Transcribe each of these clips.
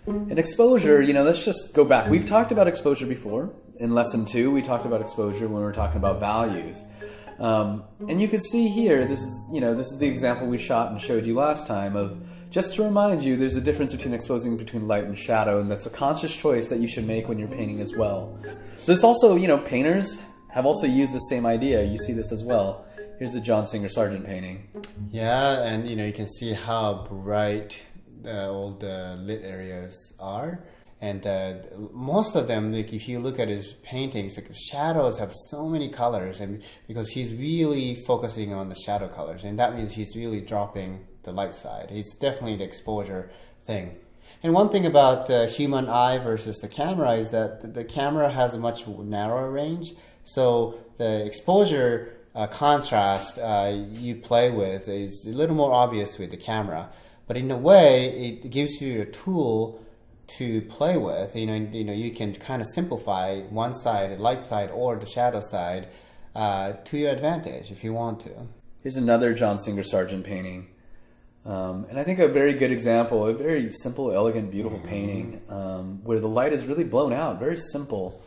And exposure, let's just go back. We've talked about exposure before. In lesson 2, we talked about exposure when we were talking about values. And you can see here, this is the example we shot and showed you last time of, just to remind you, there's a difference between exposing between light and shadow, and that's a conscious choice that you should make when you're painting as well. So it's also, painters have also used the same idea. You see this as well. Here's a John Singer Sargent painting. Yeah, and you can see how bright all the lit areas are. And most of them, like if you look at his paintings, like the shadows have so many colors, and because he's really focusing on the shadow colors, and that means he's really dropping the light side. It's definitely the exposure thing. And one thing about the human eye versus the camera is that the camera has a much narrower range, so the exposure contrast you play with is a little more obvious with the camera. But in a way, it gives you a tool to play with. You can kind of simplify one side, the light side or the shadow side, to your advantage if you want to. Here's another John Singer Sargent painting. And I think a very good example, a very simple, elegant, beautiful painting where the light is really blown out. Very simple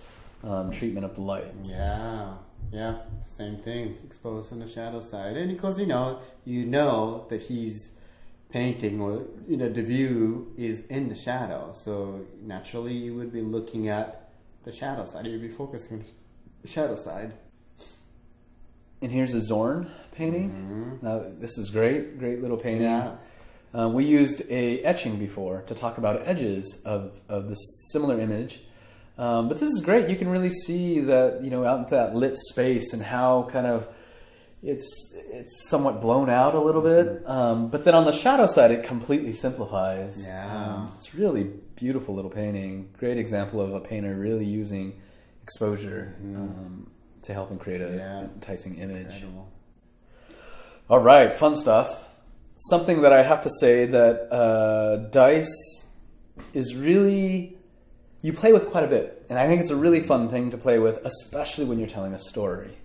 treatment of the light. Yeah, same thing. It's exposed on the shadow side. And because, you know that he's painting, or the view is in the shadow, so naturally you would be looking at the shadow side. You'd be focusing on the shadow side. And here's a Zorn painting. Now this is great little painting. We used a etching before to talk about edges of this similar image, but this is great. You can really see that out in that lit space and how kind of it's somewhat blown out a little bit, but then on the shadow side it completely simplifies. It's really beautiful little painting. Great example of a painter really using exposure to help him create an enticing image. Incredible. All right, fun stuff. Something that I have to say that dice is really, you play with quite a bit, and I think it's a really fun thing to play with, especially when you're telling a story.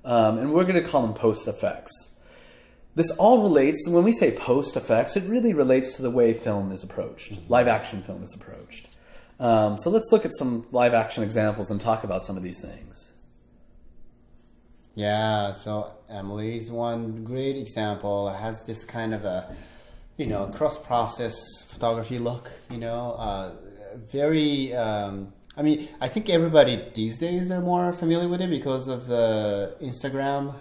And we're going to call them post effects. This all relates, when we say post effects, it really relates to the way film is approached, live action film is approached. So let's look at some live action examples and talk about some of these things. Yeah, so Emily's one great example. It has this kind of a, cross-process photography look, very... I think everybody these days are more familiar with it because of the Instagram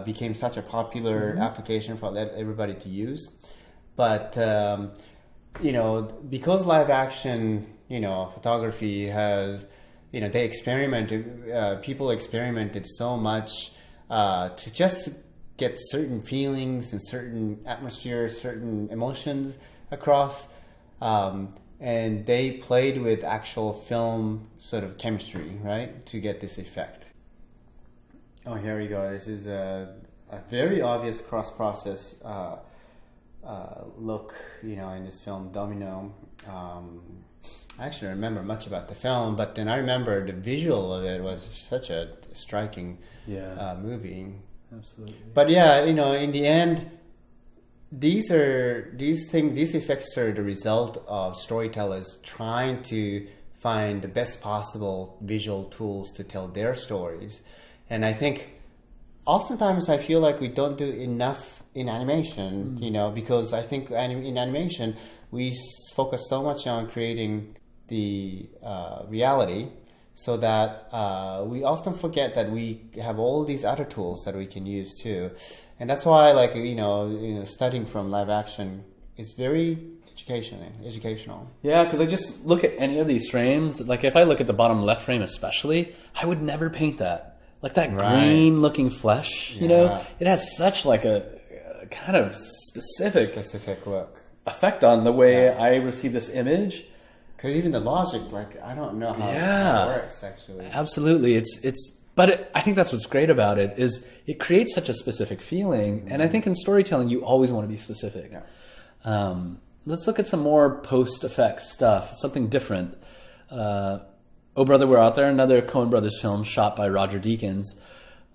became such a popular application for everybody to use. But, because live action, photography has, people experimented so much to just get certain feelings and certain atmospheres, certain emotions across. And they played with actual film sort of chemistry, right, to get this effect. Oh, here we go. This is a very obvious cross-process look, in this film, Domino. I actually don't remember much about the film, but then I remember the visual of it was such a striking movie. Absolutely. But yeah, in the end, these effects are the result of storytellers trying to find the best possible visual tools to tell their stories. And I think oftentimes I feel like we don't do enough in animation, because I think in animation we focus so much on creating the reality, so that we often forget that we have all these other tools that we can use too. And that's why, studying from live action is very educational. Yeah, because I just look at any of these frames. Like if I look at the bottom left frame especially, I would never paint that. Like that green-looking flesh, it has such like a kind of specific look effect on the way I receive this image. Because even the logic, I don't know how it works actually. Absolutely, But I think that's what's great about it, is it creates such a specific feeling. And I think in storytelling, you always want to be specific. Yeah. Let's look at some more post-effects stuff, something different. Oh Brother, We're Out There, another Coen Brothers film shot by Roger Deakins.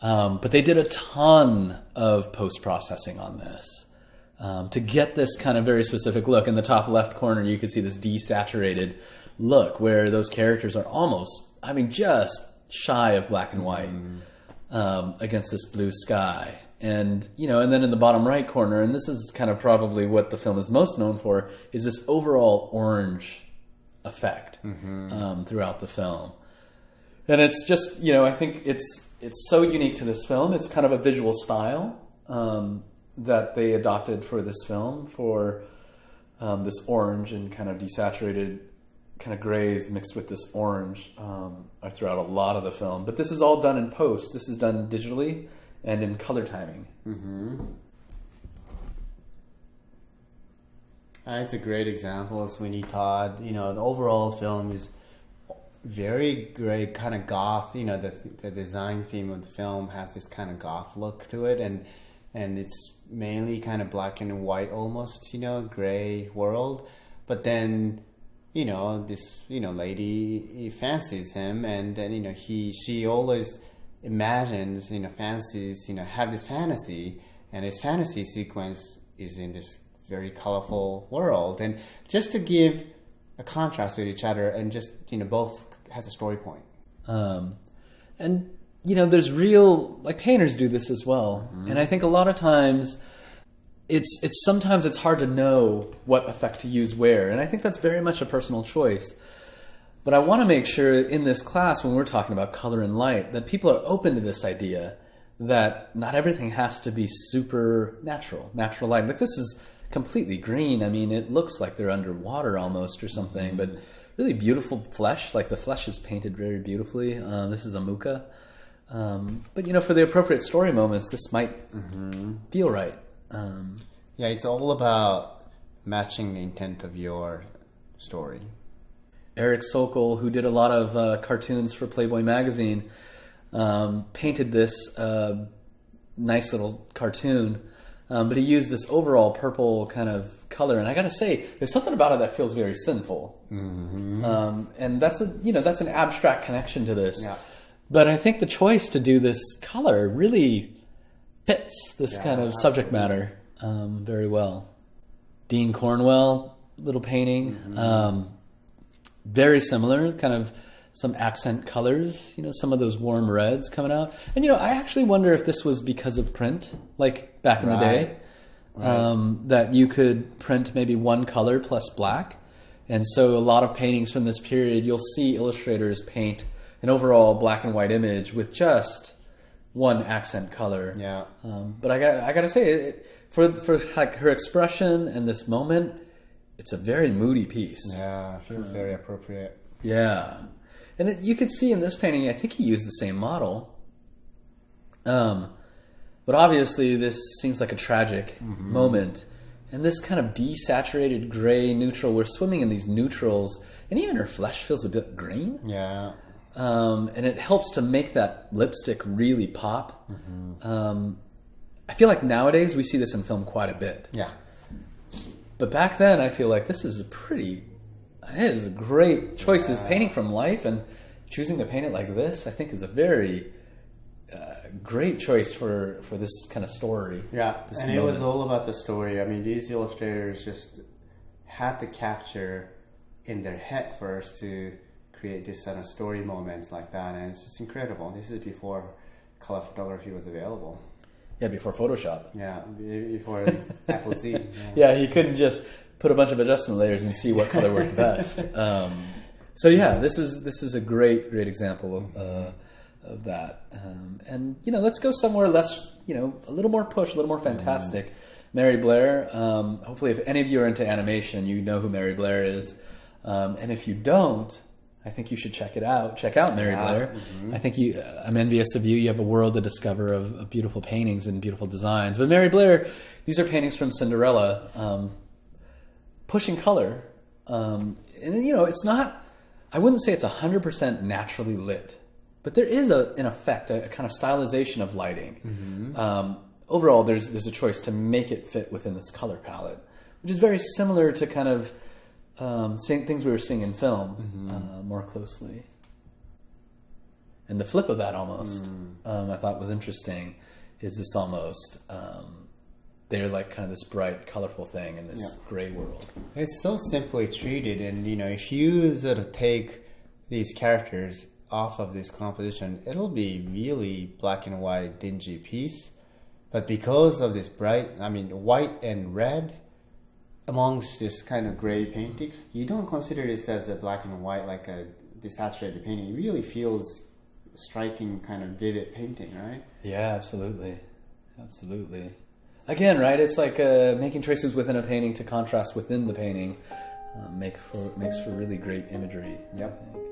But they did a ton of post-processing on this. to get this kind of very specific look. In the top left corner, you can see this desaturated look where those characters are almost, I mean, just shy of black and white against this blue sky. And, you know, and then in the bottom right corner, and this is kind of probably what the film is most known for, is this overall orange effect throughout the film. And it's just, you know, I think it's so unique to this film. It's kind of a visual style that they adopted for this film, for this orange and kind of desaturated kind of grays mixed with this orange are throughout a lot of the film. But this is all done in post. This is done digitally and in color timing. It's a great example of Sweeney Todd. You know, the overall film is very great, kind of goth. You know, the design theme of the film has this kind of goth look to it, and it's mainly kind of black and white almost, you know, gray world. But then, you know, this, you know, lady fancies him, and then, you know, she always imagines, you know, fancies, you know, have this fantasy, and his fantasy sequence is in this very colorful world. And just to give a contrast with each other, and just, you know, both has a story point. And, you know, there's real, like, painters do this as well. And I think a lot of times sometimes it's hard to know what effect to use where. And I think that's very much a personal choice. But I want to make sure in this class, when we're talking about color and light, that people are open to this idea that not everything has to be super natural light. Like, this is completely green. I mean, it looks like they're underwater almost or something, but really beautiful flesh. Like, the flesh is painted very beautifully. This is a muka. But, you know, for the appropriate story moments, this might feel right. Yeah, it's all about matching the intent of your story. Eric Sokol, who did a lot of cartoons for Playboy magazine, painted this nice little cartoon, but he used this overall purple kind of color. And I gotta say, there's something about it that feels very sinful. And that's an abstract connection to this. Yeah. But I think the choice to do this color really fits this kind of subject matter very well. Dean Cornwell, little painting. Very similar, kind of some accent colors, you know, some of those warm reds coming out. And, you know, I actually wonder if this was because of print, like back in the day, that you could print maybe one color plus black. And so a lot of paintings from this period, you'll see illustrators paint an overall black and white image with just one accent color. Yeah. But I got to say, for like her expression and this moment, it's a very moody piece. Yeah, it feels very appropriate. Yeah. And you could see in this painting, I think he used the same model. But obviously this seems like a tragic moment. And this kind of desaturated gray neutral, we're swimming in these neutrals, and even her flesh feels a bit green. Yeah. And it helps to make that lipstick really pop. I feel like nowadays we see this in film quite a bit. Yeah. But back then, I feel like this is a great choice. This painting from life, and choosing to paint it like this, I think, is a very great choice for this kind of story. Yeah, and it was all about the story. I mean, these illustrators just had to capture in their head first to create this kind of story moments like that, and it's just incredible. This is before color photography was available. Yeah, before Photoshop. Yeah, before Apple Z. Yeah, he couldn't just put a bunch of adjustment layers and see what color worked best. So yeah, this is a great example of that. And you know, let's go somewhere less, you know, a little more push, a little more fantastic. Mary Blair. Hopefully, if any of you are into animation, you know who Mary Blair is. And if you don't, I think you should check it out. Check out Mary Blair. I think I'm envious of you. You have a world to discover of beautiful paintings and beautiful designs. But Mary Blair, these are paintings from Cinderella, pushing color. And, you know, it's not, I wouldn't say it's 100% naturally lit. But there is, in effect, a kind of stylization of lighting. Overall, there's a choice to make it fit within this color palette, which is very similar to kind of things we were seeing in film more closely. And the flip of that almost, I thought was interesting, is this almost they're like kind of this bright, colorful thing in this gray world. It's so simply treated, and if you sort of take these characters off of this composition, it'll be really black and white, dingy piece. But because of this white and red amongst this kind of gray paintings, you don't consider this as a black and white, like a desaturated painting. It really feels striking, kind of vivid painting, right? Yeah, absolutely. Absolutely. Again, right, it's like making choices within a painting to contrast within the painting makes for really great imagery. Yep. I think.